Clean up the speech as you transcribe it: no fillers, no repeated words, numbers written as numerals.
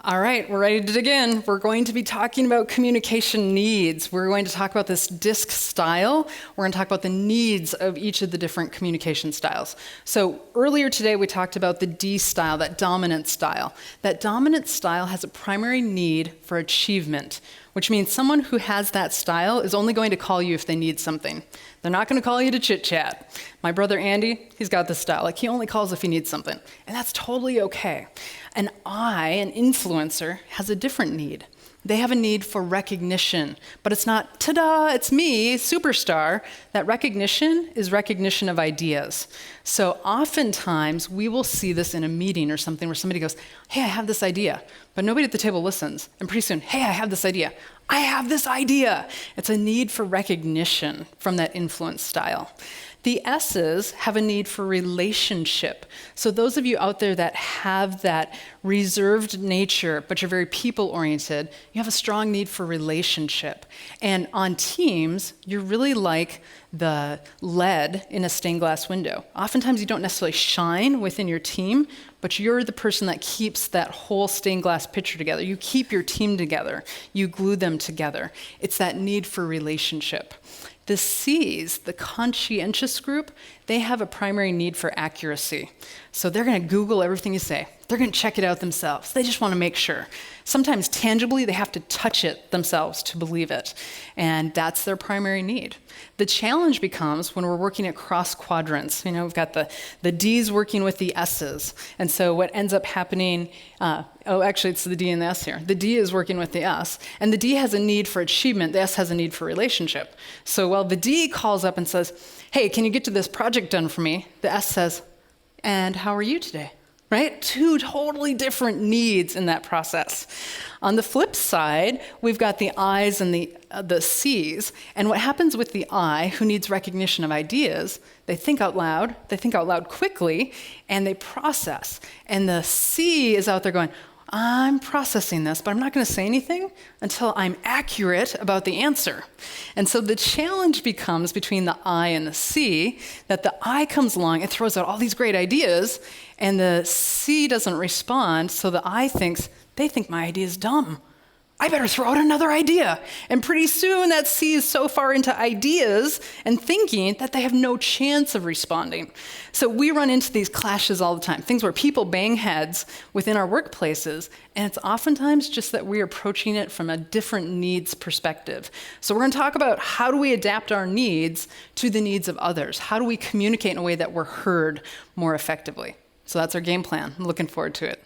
All right, we're ready to dig in. We're going to be talking about communication needs. We're going to talk about this DiSC style. We're going to talk about the needs of each of the different communication styles. So earlier today, we talked about the D style, that dominant style. That dominant style has a primary need for achievement, which means someone who has that style is only going to call you if they need something. They're not going to call you to chit-chat. My brother Andy, he's got this style. Like, he only calls if he needs something. And that's totally okay. An influencer, has a different need. They have a need for recognition, but it's not, ta-da, it's me, superstar. That recognition is recognition of ideas. So oftentimes, we will see this in a meeting or something where somebody goes, hey, I have this idea, but nobody at the table listens. And pretty soon, hey, I have this idea. I have this idea. It's a need for recognition from that influence style. The S's have a need for relationship. So those of you out there that have that reserved nature, but you're very people-oriented, you have a strong need for relationship. And on teams, you're really like the lead in a stained glass window. Oftentimes, you don't necessarily shine within your team, but you're the person that keeps that whole stained glass picture together. You keep your team together. You glue them together. It's that need for relationship. The C's, the conscientious group, they have a primary need for accuracy. So they're going to Google everything you say. They're going to check it out themselves. They just want to make sure. Sometimes tangibly, they have to touch it themselves to believe it. And that's their primary need. The challenge becomes when we're working across quadrants. You know, we've got the D's working with the S's. And so what ends up happening, actually it's the D and the S here. The D is working with the S. And the D has a need for achievement. The S has a need for relationship. So while the D calls up and says, hey, can you get to this project done for me? The S says, and how are you today? Right? Two totally different needs in that process. On the flip side, we've got the I's and the C's. And what happens with the I, who needs recognition of ideas, they think out loud quickly, and they process. And the C is out there going, I'm processing this, but I'm not going to say anything until I'm accurate about the answer. And so the challenge becomes between the I and the C, that the I comes along and throws out all these great ideas, and the C doesn't respond, so the I thinks, they think my idea is dumb. I better throw out another idea. And pretty soon that C is so far into ideas and thinking that they have no chance of responding. So we run into these clashes all the time, things where people bang heads within our workplaces, and it's oftentimes just that we're approaching it from a different needs perspective. So we're going to talk about how do we adapt our needs to the needs of others? How do we communicate in a way that we're heard more effectively? So that's our game plan. I'm looking forward to it.